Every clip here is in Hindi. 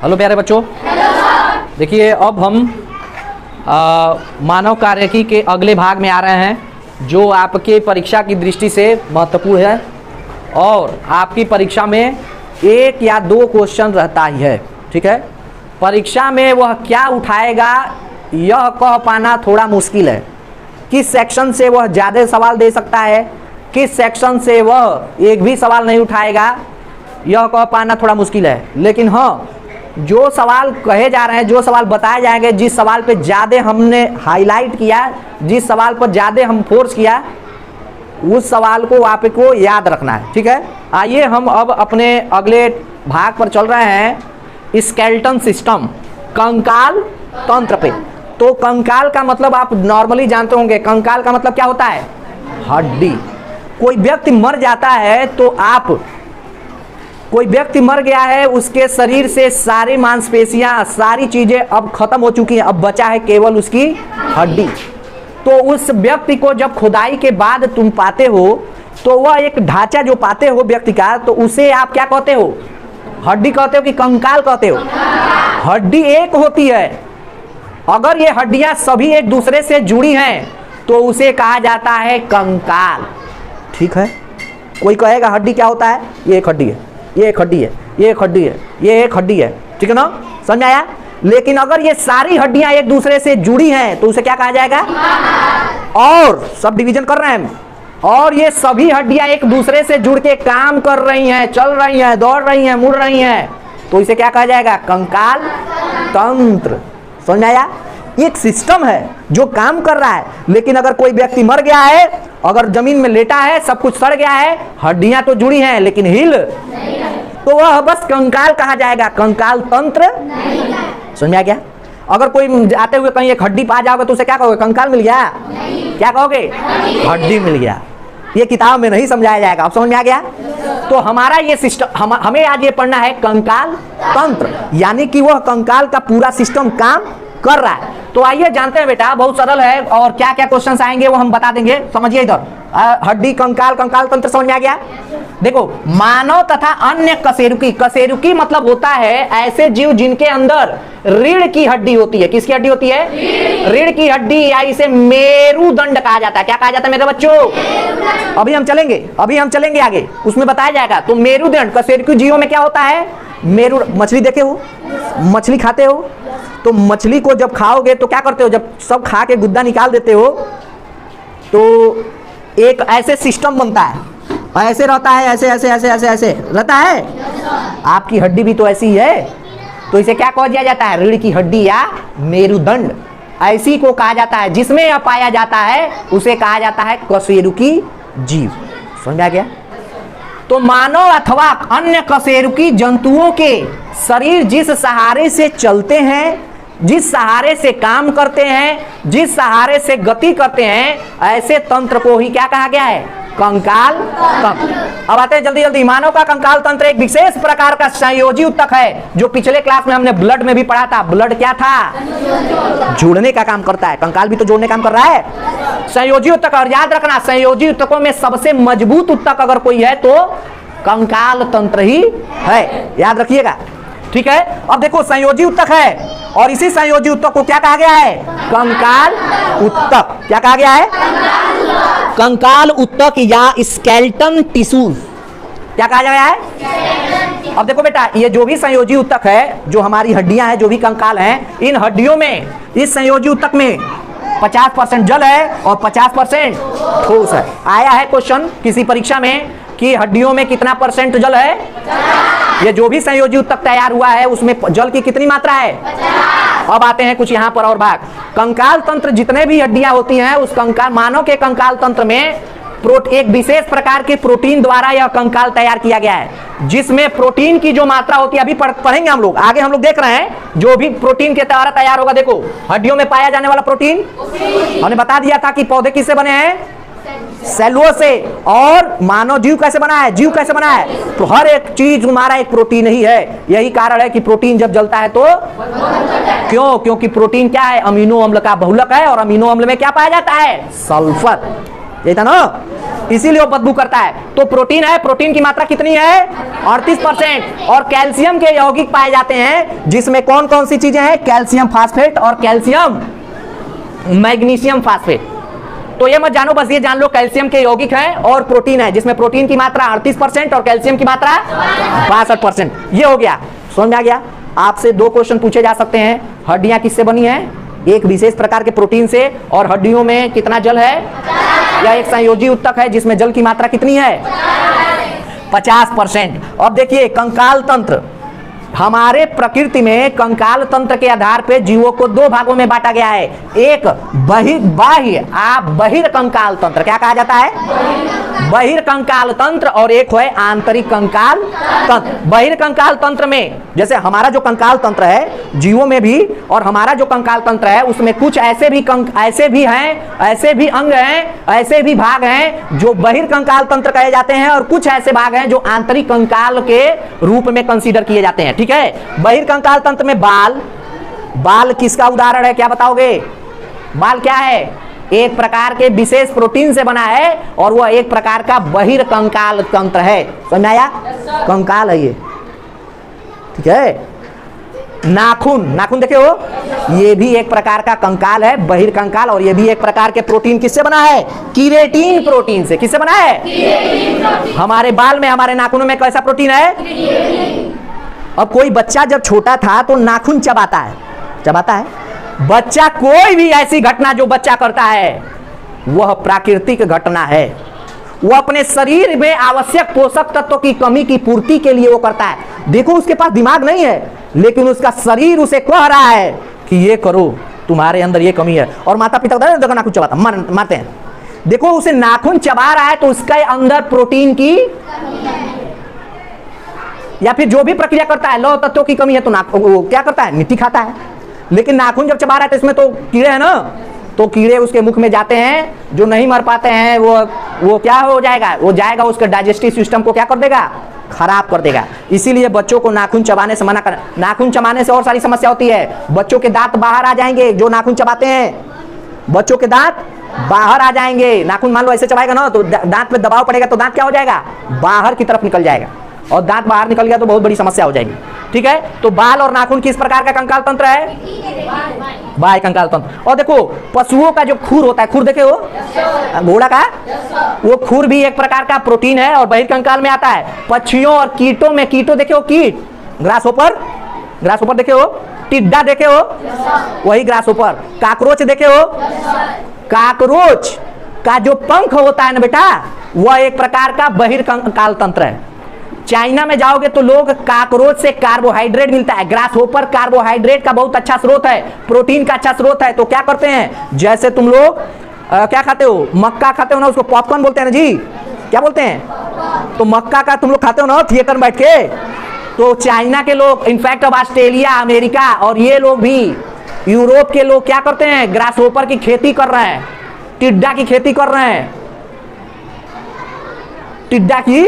हेलो प्यारे बच्चों, देखिए अब हम मानव कार्यकी के अगले भाग में आ रहे हैं जो आपके परीक्षा की दृष्टि से महत्वपूर्ण है और आपकी परीक्षा में 1 या 2 क्वेश्चन रहता ही है। ठीक है, परीक्षा में वह क्या उठाएगा यह कह पाना थोड़ा मुश्किल है। किस सेक्शन से वह ज़्यादा सवाल दे सकता है, किस सेक्शन से वह एक भी सवाल नहीं उठाएगा यह कह पाना थोड़ा मुश्किल है। लेकिन हाँ, जो सवाल कहे जा रहे हैं, जो सवाल बताए जाएंगे, जिस सवाल पे ज़्यादा हमने हाईलाइट किया, जिस सवाल पर ज़्यादा हम फोर्स किया, उस सवाल को आपको याद रखना है। ठीक है, आइए हम अब अपने अगले भाग पर चल रहे हैं, स्केलेटन सिस्टम, कंकाल तंत्र पे। तो कंकाल का मतलब आप नॉर्मली जानते होंगे, कंकाल का मतलब क्या होता है? हड्डी। कोई व्यक्ति मर जाता है तो कोई व्यक्ति मर गया है, उसके शरीर से सारी मांसपेशियां, सारी चीजें अब खत्म हो चुकी हैं, अब बचा है केवल उसकी हड्डी। तो उस व्यक्ति को जब खुदाई के बाद तुम पाते हो तो वह एक ढांचा जो पाते हो व्यक्ति का, तो उसे आप क्या कहते हो? हड्डी कहते हो कि कंकाल कहते हो? हड्डी एक होती है। अगर ये हड्डियां सभी एक दूसरे से जुड़ी हैं तो उसे कहा जाता है कंकाल। ठीक है, कोई कहेगा हड्डी क्या होता है? ये एक हड्डी है, ये एक हड्डी है, ये एक हड्डी है, ये एक हड्डी है। ठीक है ना, समझ आया? लेकिन अगर ये सारी हड्डियां एक दूसरे से जुड़ी हैं तो उसे क्या कहा जाएगा? और सब डिवीजन कर रहे हैं, और ये सभी हड्डियां एक दूसरे से जुड़ के काम कर रही हैं, चल रही हैं, दौड़ रही हैं, मुड़ रही हैं, तो इसे क्या कहा जाएगा? कंकाल तंत्र। समझ आया? एक सिस्टम है जो काम कर रहा है। लेकिन अगर कोई व्यक्ति मर गया है, अगर जमीन में लेटा है, सब कुछ सड़ गया है, हड्डियां तो जुड़ी हैं लेकिन हिल नहीं, तो वह बस कंकाल कहा जाएगा, कंकाल तंत्र। समझ में आ गया? अगर कोई आते हुए कहीं एक हड्डी पा जाओगे तो उसे क्या कहोगे? कंकाल मिल गया। क्या कहोगे? हड्डी मिल गया। ये किताब में नहीं समझाया जाएगा। अब समझ में आ गया? तो हमारा ये सिस्टम, हमें आज ये पढ़ना है कंकाल तंत्र, यानी कि वह कंकाल का पूरा सिस्टम काम कर रहा है। तो आइए जानते हैं बेटा, बहुत सरल है और क्या क्या क्वेश्चंस आएंगे वो हम बता देंगे। समझिए इधर, हड्डी, कंकाल, कंकाल तंत्र, समझ में आ गया? देखो, मानव तथा अन्य कशेरुकी, कशेरुकी मतलब होता है ऐसे जीव जिनके अंदर रीढ़ की हड्डी होती है। किसकी हड्डी होती है? रीढ़ की हड्डी, या इसे मेरुदंड कहा जाता है। क्या कहा जाता है मेरे बच्चों? अभी हम चलेंगे आगे, उसमें बताया जाएगा। तो मेरुदंड, कशेरुकी जीवों में क्या होता है? मछली देखे हो? मछली खाते हो? तो मछली को जब खाओगे तो क्या करते हो? जब सब खा के गुद्दा निकाल देते हो तो एक ऐसे सिस्टम बनता है, ऐसे रहता है, ऐसे ऐसे ऐसे ऐसे ऐसे रहता है। आपकी हड्डी भी तो ऐसी ही है, तो इसे क्या कहा जाता है? रीढ़ की हड्डी या मेरुदंड। ऐसी को कहा जाता है, जिसमें यह पाया जाता है उसे कहा जाता है कशेरुकी जीव। समझ आ गया? तो मानव अथवा अन्य कशेरुकी जंतुओं के शरीर जिस सहारे से चलते हैं, जिस सहारे से काम करते हैं, जिस सहारे से गति करते हैं, ऐसे तंत्र को ही क्या कहा गया है? कंकाल तंत्र। अब आते हैं जल्दी जल्दी। मानव का कंकाल तंत्र एक विशेष प्रकार का संयोजी ऊतक है, जो पिछले क्लास में हमने ब्लड में भी पढ़ा था। ब्लड क्या था? जोड़ने का काम करता है। कंकाल भी तो जोड़ने काम कर रहा है। संयोजी ऊतक, और याद रखना, संयोजी ऊतकों में सबसे मजबूत ऊतक अगर कोई है तो कंकाल तंत्र ही है। याद रखिएगा, ठीक है? अब देखो, संयोजी ऊतक है और इसी संयोजी ऊतक को क्या कहा गया है? कंकाल ऊतक। क्या कहा गया है? कंकाल ऊतक या स्केलेटन टिश्यूज। क्या कहा गया है? अब देखो बेटा, ये जो भी संयोजी ऊतक है, जो हमारी हड्डियां हैं, जो भी कंकाल हैं, इन हड्डियों में, इस संयोजी ऊतक में 50% जल है और 50% ठोस है। आया है क्वेश्चन किसी परीक्षा में कि हड्डियों में कितना % जल है? ये जो भी संयोजी ऊतक तैयार हुआ है उसमें जल की कितनी मात्रा है? 50। अब आते हैं कुछ यहाँ पर और भाग। कंकाल तंत्र, जितने भी हड्डियां होती हैं उस कंकाल, मानव के कंकाल तंत्र में एक विशेष प्रकार के प्रोटीन द्वारा यह कंकाल तैयार किया गया है, जिसमें प्रोटीन की जो मात्रा होती है, अभी पढ़ेंगे हम लोग आगे। हम लोग देख रहे हैं जो भी प्रोटीन के द्वारा तैयार होगा। देखो, हड्डियों में पाया जाने वाला प्रोटीन हमने बता दिया था कि पौधे किससे बने हैं? सेलुलोज से। और मानव जीव कैसे बना है? जीव कैसे बना है? तो हर एक चीज हमारा एक प्रोटीन ही है। यही कारण है कि प्रोटीन जब जलता है तो क्यों? क्योंकि प्रोटीन क्या है? अमीनो अम्ल का बहुलक है, और अमीनो अम्ल में क्या पाया जाता है? सल्फर। यही था ना, इसीलिए वो बदबू करता है। तो प्रोटीन है, प्रोटीन की मात्रा कितनी है 38%। और कैल्शियम के यौगिक पाए जाते हैं जिसमें कौन कौन सी चीजें हैं, कैल्शियम फास्फेट और कैल्शियम मैग्नीशियम फास्फेट। तो ये मत जानो, बस ये जान लो कैल्शियम के यौगिक हैं और प्रोटीन है जिसमें प्रोटीन की मात्रा 38% और कैल्शियम की मात्रा 62%। ये हो गया, समझ में आ गया। आपसे 2 क्वेश्चन पूछे जा सकते हैं, हड्डियां किससे बनी हैं, एक विशेष प्रकार के प्रोटीन से, और हड्डियों में कितना जल है, या एक संयोजी उत्तक है जिसमें जल की मात्रा कितनी है 50%। अब देखिए कंकाल तंत्र, हमारे प्रकृति में कंकाल तंत्र के आधार पे जीवों को 2 भागों में बांटा गया है। एक बहिर्कंकाल तंत्र, क्या कहा जाता है, बहिर्कंकाल तंत्र, और एक है आंतरिक कंकाल तंत्र। बहिर्कंकाल तंत्र में जैसे हमारा जो कंकाल तंत्र है जीवों में भी, और हमारा जो कंकाल तंत्र है उसमें कुछ ऐसे भी हैं, ऐसे भी अंग हैं, ऐसे भी भाग हैं जो बहिर्कंकाल तंत्र कहे जाते हैं, और कुछ ऐसे भाग हैं जो आंतरिक कंकाल के रूप में कंसीडर किए जाते हैं। ठीक है, बहिर्कंकाल तंत्र में बाल किसका उदाहरण है, क्या बताओगे, बाल क्या है, एक प्रकार के विशेष प्रोटीन से बना है और वह एक प्रकार का बहिर्कंकाल तंत्र है। समझ में आया, कंकाल है ये। ठीक है, नाखून देखे हो, ये भी एक प्रकार का कंकाल है, बहिर्कंकाल, और ये भी एक प्रकार के प्रोटीन किससे बना है, कीरेटिन प्रोटीन से। किससे बना है, हमारे बाल में, हमारे नाखूनों में कैसा प्रोटीन है। अब कोई बच्चा जब छोटा था तो नाखून चबाता है। बच्चा कोई भी ऐसी घटना जो बच्चा करता है वह प्राकृतिक घटना है, वो अपने शरीर में आवश्यक पोषक तत्वों की कमी की पूर्ति के लिए वो करता है। देखो उसके पास दिमाग नहीं है लेकिन उसका शरीर उसे कह रहा है कि ये करो, तुम्हारे अंदर ये कमी है। और माता पिता देखो नाखून चबाता, मारते हैं, देखो उसे नाखून चबा रहा है तो उसके अंदर प्रोटीन की या फिर जो भी प्रक्रिया करता है, लौह तत्वों की कमी है तो वो क्या करता है, मिट्टी खाता है। लेकिन नाखून जब चबा रहा है तो इसमें तो कीड़े हैं ना, तो कीड़े उसके मुख में जाते हैं, जो नहीं मर पाते हैं वो क्या हो जाएगा, वो जाएगा उसके डाइजेस्टिव सिस्टम को क्या कर देगा, खराब कर देगा। इसीलिए बच्चों को नाखून चबाने से मना कर। नाखून चबाने से और सारी समस्या होती है, बच्चों के दांत बाहर आ जाएंगे, जो नाखून चबाते हैं बच्चों के दांत बाहर आ जाएंगे। नाखून मान लो ऐसे चबाएगा ना तो दांत पे दबाव पड़ेगा तो दांत क्या हो जाएगा, बाहर की तरफ निकल जाएगा, और दांत बाहर निकल गया तो बहुत बड़ी समस्या हो जाएगी। ठीक है, तो बाल और नाखून किस प्रकार का कंकाल तंत्र है, बाह्य कंकाल तंत्र। और देखो पशुओं का जो खुर होता है, खुर देखे हो, घोड़ा का, वो खुर भी एक प्रकार का प्रोटीन है और बहिर्कंकाल में आता है। पक्षियों और कीटों में, कीटों देखे हो, कीट, ग्रासहोपर देखे हो, टिड्डा देखे हो, वही ग्रासहोपर। काकरोच देखे हो, काकरोच का जो पंख होता है ना बेटा, वह एक प्रकार का बहिर्कंकाल तंत्र है। चाइना में जाओगे तो लोग काकरोच से कार्बोहाइड्रेट मिलता है, ग्रासहोपर कार्बोहाइड्रेट का बहुत अच्छा स्रोत है, प्रोटीन का अच्छा स्रोत है। तो क्या करते हैं, जैसे तुम लोग क्या खाते हो, मक्का खाते हो ना, उसको पॉपकॉर्न बोलते हैं ना जी, क्या बोलते हैं, तो मक्का का तुम लोग खाते हो ना थिएटर में बैठ के, तो चाइना के लोग, इनफैक्ट अब ऑस्ट्रेलिया, अमेरिका और ये लोग भी, यूरोप के लोग क्या करते हैं, ग्रासहोपर की खेती कर रहे हैं, टिड्डा की खेती कर रहे हैं, टिड्डा की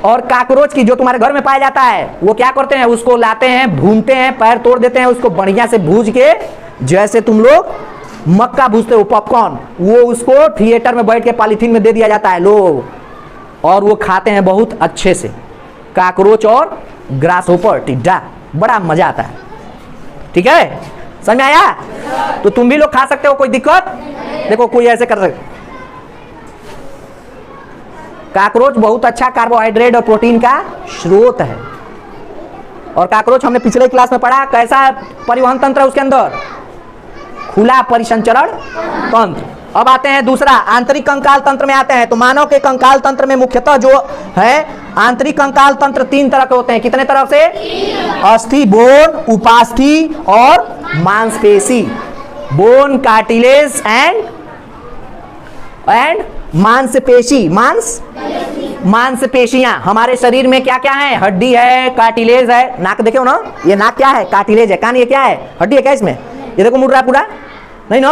और काकरोच की, जो तुम्हारे घर में पाया जाता है, वो क्या करते हैं, उसको लाते हैं, भूनते हैं, पैर तोड़ देते हैं, उसको बढ़िया से भूज के, जैसे तुम लोग मक्का भूजते हो पॉपकॉर्न, वो उसको थिएटर में बैठ के पॉलीथीन में दे दिया जाता है लोग, और वो खाते हैं बहुत अच्छे से। काकरोच और ग्रासहोपर, टिड्डा, बड़ा मजा आता है। ठीक है, समझ में आया, तो तुम भी लोग खा सकते हो, कोई दिक्कत देखो, कोई ऐसे कर सकते। काकरोच बहुत अच्छा कार्बोहाइड्रेट और प्रोटीन का स्रोत है, और काकरोच हमने पिछले क्लास में पढ़ा कैसा परिवहन तंत्र है उसके अंदर, खुला परिसंचरण तंत्र। अब आते हैं दूसरा, आंतरिक कंकाल तंत्र में आते हैं। तो मानव के कंकाल तंत्र में मुख्यतः जो है आंतरिक कंकाल तंत्र 3 तरह के होते हैं। कितने तरह से, अस्थि, बोन, उपास्थि और मांसपेशी, बोन, कार्टिलेज एंड मांसपेशी, मांसपेशियां। हमारे शरीर में क्या क्या है, हड्डी है, कार्टिलेज है, नाक देखे हो ना, ये नाक क्या है, कार्टिलेज है, कान ये क्या है, हड्डी है क्या इसमें, ये देखो मुड़ रहा है पूरा, नहीं नो,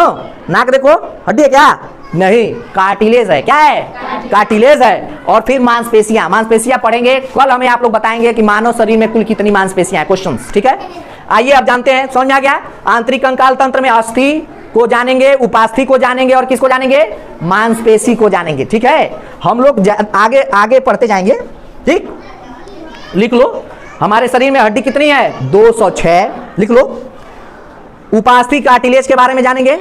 नाक देखो, हड्डी है क्या, नहीं, कार्टिलेज है, क्या है, कार्टिलेज है। और फिर मांसपेशियां, मांसपेशियां पढ़ेंगे कल, हमें आप लोग बताएंगे कि मानव शरीर में कुल कितनी मांसपेशियां हैं, क्वेश्चंस। ठीक है, आइए अब जानते हैं, समझ में आ गया। आंतरिक कंकाल तंत्र में अस्थि को जानेंगे, उपास्थि को जानेंगे और किसको जानेंगे, मांसपेशी को जानेंगे। ठीक है, हम लोग आगे आगे पढ़ते जाएंगे। ठीक, लिख लो, हमारे शरीर में हड्डी कितनी है, 206, लिख लो। उपास्थि कार्टिलेज के बारे में जानेंगे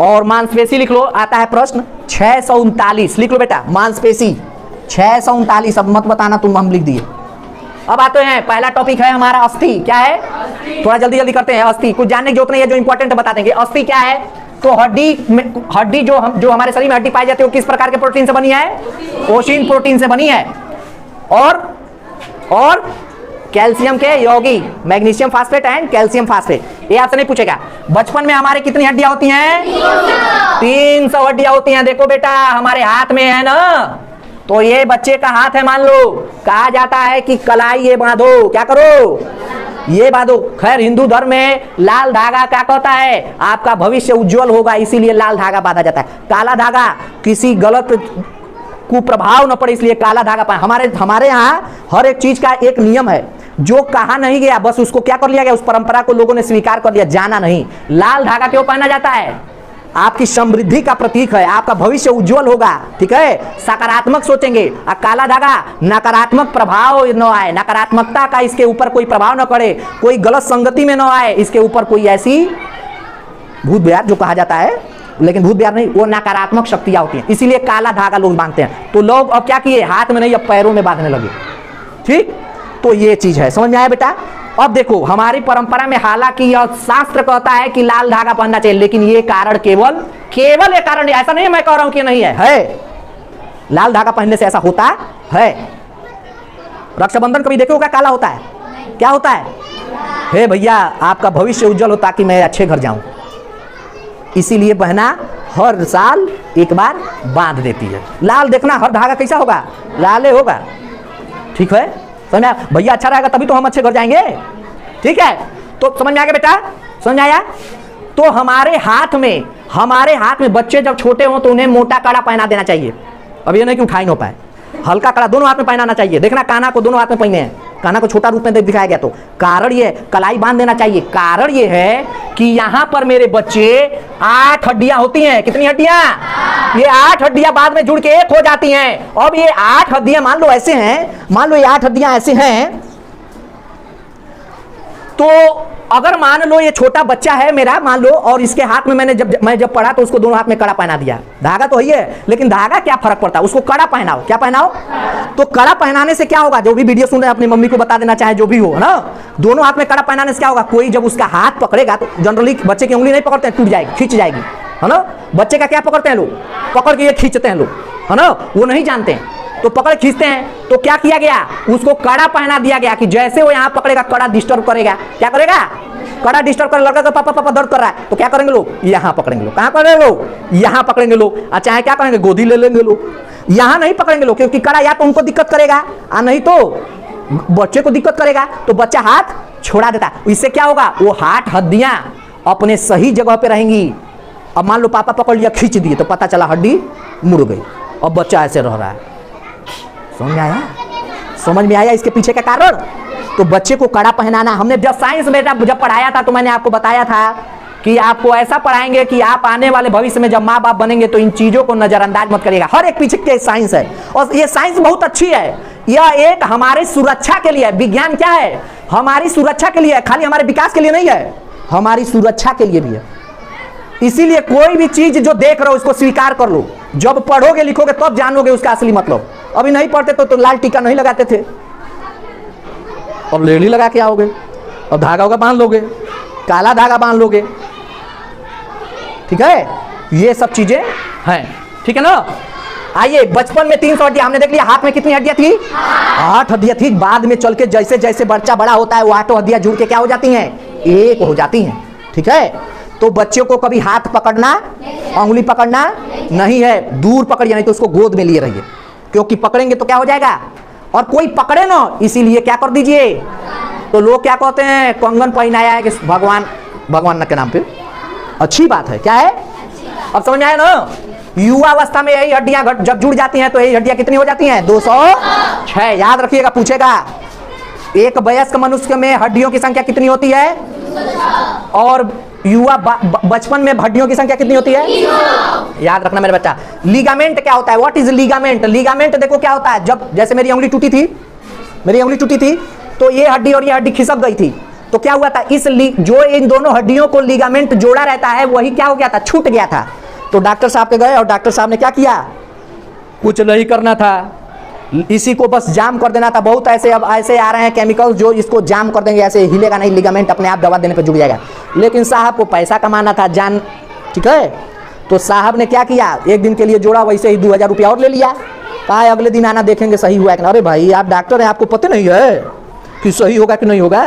और मांसपेशी लिख लो, आता है प्रश्न 639, लिख लो बेटा, मांसपेशी 639। अब मत बताना तुम, हम लिख दिए। अब आते हैं, पहला टॉपिक है हमारा अस्थि। क्या है, थोड़ा जल्दी जल्दी करते हैं। अस्थि कुछ जानने की जरूरत नहीं है, जो इंपॉर्टेंट बता देंगे। अस्थि क्या है, तो हड्डी जो हमारे शरीर में हड्डी पाई जाती है वो किस प्रकार के प्रोटीन से बनी है, ओशिन प्रोटीन से बनी है। और कैल्शियम के यौगिक, magnesium phosphate and calcium phosphate. ये आपसे नहीं पूछेगा। बचपन में हमारे कितनी हड्डियां होती हैं, 300 हड्डियां होती हैं। देखो बेटा, हमारे हाथ में है ना, तो ये बच्चे का हाथ है, मान लो, कहा जाता है कि कलाई ये बांधो, क्या करो, ये बांधो। खैर, हिंदू धर्म में लाल धागा क्या कहता है, आपका भविष्य उज्जवल होगा, इसीलिए लाल धागा बांधा जाता है। काला धागा किसी गलत कुप्रभाव न पड़े, इसलिए काला धागा। हमारे यहाँ हर एक चीज का एक नियम है, जो कहा नहीं गया बस उसको क्या कर लिया गया, उस परंपरा को लोगों ने स्वीकार कर लिया, जाना नहीं। लाल धागा क्यों पहना जाता है, आपकी समृद्धि का प्रतीक है, आपका भविष्य उज्जवल होगा। ठीक है, सकारात्मक सोचेंगे। और काला धागा नकारात्मक प्रभाव न आए, नकारात्मकता का इसके ऊपर कोई प्रभाव न पड़े, कोई गलत संगति में न आए, इसके ऊपर कोई ऐसी भूत बिहार जो कहा जाता है, लेकिन भूत बिहार नहीं, वो नकारात्मक शक्तियां होती हैं, इसीलिए काला धागा लोग बांधते हैं। तो लोग अब क्या किए, हाथ में नहीं, अब पैरों में बांधने लगे। ठीक, तो ये चीज है, समझ में आया बेटा। अब देखो, हमारी परंपरा में हालांकि यह शास्त्र कहता है कि लाल धागा पहनना चाहिए, लेकिन ये कारण केवल एक कारण, ऐसा नहीं है मैं कह रहा हूं कि नहीं है। लाल धागा पहनने से ऐसा होता है। रक्षाबंधन कभी देखो क्या काला होता है, क्या होता है, हे भैया आपका भविष्य उज्जवल हो ताकि मैं अच्छे घर जाऊं, इसीलिए बहना हर साल एक बार बांध देती है। लाल देखना, हर धागा कैसा होगा, लाल होगा। ठीक है, समझ में, भैया अच्छा रहेगा तभी तो हम अच्छे घर जाएंगे। ठीक है, तो समझ में आ गया बेटा, समझ में आया। तो हमारे हाथ में बच्चे जब छोटे हों तो उन्हें मोटा कड़ा पहना देना चाहिए। अब ये नहीं कि उठाई ना पाए, हल्का कड़ा दोनों हाथ में पहनाना चाहिए। देखना कान्हा को दोनों हाथ में पहने हैं, कान्हा को छोटा रूप में दिखाया गया, तो कारण ये, कलाई बांध देना चाहिए। कारण ये है कि यहाँ पर मेरे बच्चे 8 हड्डियां होती हैं। कितनी हड्डियां, ये 8 हड्डियां बाद में जुड़ के एक हो जाती हैं। अब ये 8 हड्डियां मान लो ऐसे हैं, मान लो ये 8 हड्डियां ऐसे हैं, तो अगर मान लो ये छोटा बच्चा है मेरा, मान लो, और इसके हाथ में मैं जब पढ़ा तो उसको दोनों हाथ में कड़ा पहना दिया। धागा तो ही है, लेकिन धागा क्या फर्क पड़ता है, उसको कड़ा पहनाओ। क्या पहनाओ, तो कड़ा पहनाने से क्या होगा, जो भी वीडियो सुन रहे हैं अपनी मम्मी को बता देना, चाहे जो भी हो, है ना, दोनों हाथ में कड़ा पहनाने से क्या होगा, कोई जब उसका हाथ पकड़ेगा तो जनरली बच्चे की उंगली नहीं पकड़ते हैं, टूट जाएगी, खींच जाएगी, है ना। बच्चे का क्या पकड़ते हैं लोग, पकड़ के ये खींचते हैं लोग, है ना, वो नहीं जानते हैं, तो पकड़ खींचते हैं। तो क्या किया गया, उसको कड़ा पहना दिया गया कि जैसे वो यहाँ पकड़ेगा कड़ा डिस्टर्ब करेगा, क्या करेगा, कड़ा डिस्टर्ब कर, लड़का का पापा पापा दर्द कर रहा है, तो क्या करेंगे लोग, यहाँ पकड़ेंगे लोग, कहाँ पकड़ेंगे लोग, यहाँ पकड़ेंगे लोग। अच्छा है, क्या करेंगे, गोदी ले लेंगे लोग, यहाँ नहीं पकड़ेंगे लोग, क्योंकि कड़ा या तो उनको दिक्कत करेगा और नहीं तो बच्चे को दिक्कत करेगा, तो बच्चा हाथ छोड़ा देता है। इससे क्या होगा, वो हड्डियां अपने सही जगह पे रहेंगी। अब मान लो पापा पकड़ लिया, खींच दिए, तो पता चला हड्डी मुड़ गई, अब बच्चा ऐसे रह रहा है। समझ में आया, समझ में आया इसके पीछे का कारण। तो बच्चे को कड़ा पहनाना, हमने जब साइंस में जब पढ़ाया था तो मैंने आपको बताया था कि आपको ऐसा पढ़ाएंगे कि आप आने वाले भविष्य में जब माँ बाप बनेंगे तो इन चीजों को नजरअंदाज मत करिएगा। हर एक पीछे के साइंस है, और ये साइंस बहुत अच्छी है। यह एक हमारी सुरक्षा के लिए है। विज्ञान क्या है, हमारी सुरक्षा के लिए है, खाली हमारे विकास के लिए नहीं है, हमारी सुरक्षा के लिए भी है। इसीलिए कोई भी चीज जो देख रहे हो उसको स्वीकार कर लो। जब पढ़ोगे लिखोगे तब जानोगे उसका असली मतलब। अभी नहीं पढ़ते तो लाल टीका नहीं लगाते थे, और लेडी लगा के आओगे, और धागा होगा बांध लोगे, काला धागा बांध लोगे। ठीक है, ये सब चीजें हैं। ठीक है ना। आइए, बचपन में 300 हड्डियां हमने देख लिया। हाथ में कितनी हड्डियां थी, 8 हड्डियां थी। बाद में चल के जैसे जैसे बच्चा बड़ा होता है वो 8 हड्डियां जुड़ के क्या हो जाती हैं, एक हो जाती हैं। ठीक है, तो बच्चों को कभी हाथ पकड़ना, उंगली पकड़ना नहीं है, दूर पकड़िए, नहीं तो उसको गोद में लिए रहिए, क्योंकि पकड़ेंगे तो क्या हो जाएगा, और कोई पकड़े ना, इसीलिए क्या कर दीजिए। तो लोग क्या कहते हैं, कंगन पहनाया है कि भगवान के नाम पे। अच्छी बात है, क्या है, अब समझ में आया ना। युवा अवस्था में यही हड्डियां जब जुड़ जाती हैं तो यही हड्डियां कितनी हो जाती हैं, 206। याद रखिएगा, पूछेगा एक वयस्क मनुष्य में हड्डियों की संख्या कितनी होती है, और युवा बचपन में हड्डियों की संख्या कितनी होती है? याद रखना मेरे बच्चा। लिगामेंट क्या होता है? What is ligament? लिगामेंट देखो क्या होता है, जब जैसे मेरी उंगली टूटी थी तो ये हड्डी और ये हड्डी खिसक गई थी, तो क्या हुआ था, जो इन दोनों हड्डियों को लिगामेंट जोड़ा रहता है वही क्या हो गया था, छूट गया था। तो डॉक्टर साहब के गए और डॉक्टर साहब ने क्या किया, कुछ नहीं करना था, इसी को बस जाम कर देना था। बहुत ऐसे अब ऐसे आ रहे हैं केमिकल जो इसको जाम कर देंगे, ऐसे हिलेगा नहीं लिगामेंट, अपने आप दवा देने पर जुड़ जाएगा। लेकिन साहब को पैसा कमाना था, जान, ठीक है। तो साहब ने क्या किया, एक दिन के लिए जोड़ा, वैसे ही 2000 रुपया और ले लिया। कहा अगले दिन आना, देखेंगे सही हुआ कि। अरे भाई आप डॉक्टर हैं, आपको पता नहीं है कि सही होगा कि नहीं होगा,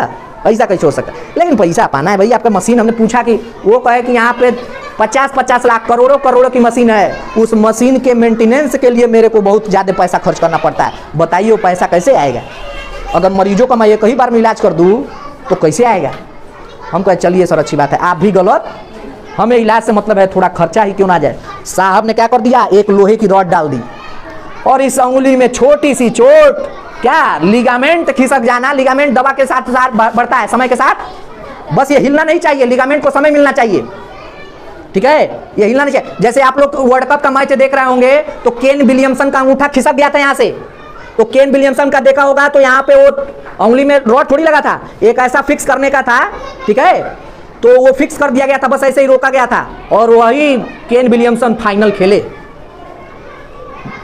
ऐसा कैसे हो सकता है। लेकिन पैसा पाना है भाई, आपका मशीन, हमने पूछा कि वो कहे कि यहाँ पे 50-50 लाख करोड़ों की मशीन है, उस मशीन के मेंटेनेंस के लिए मेरे को बहुत ज़्यादा पैसा खर्च करना पड़ता है। बताइए वो पैसा कैसे आएगा? अगर मरीजों का मैं एक ही बार में इलाज कर दूँ तो कैसे आएगा? हम कहे चलिए सर अच्छी बात है, आप भी गलत, हमें इलाज से मतलब है, थोड़ा खर्चा ही क्यों ना जाए। साहब ने क्या कर दिया, एक लोहे की रॉड डाल दी और इस उंगली में छोटी सी चोट, क्या लिगामेंट खिसक जाना। लिगामेंट दवा के साथ साथ बढ़ता है समय के साथ, बस ये हिलना नहीं चाहिए, लिगामेंट को समय मिलना चाहिए, ठीक है, ये हिलना नहीं चाहिए। जैसे आप लोग वर्ल्ड कप का मैच देख रहे होंगे तो केन विलियमसन का अंगूठा खिसक गया था यहाँ से, तो केन विलियमसन का देखा होगा तो यहाँ पे वो उंगली में रॉड थोड़ी लगा था, एक ऐसा फिक्स करने का था, ठीक है, तो वो फिक्स कर दिया गया था, बस ऐसे ही रोका गया था और वही केन विलियमसन फाइनल खेले।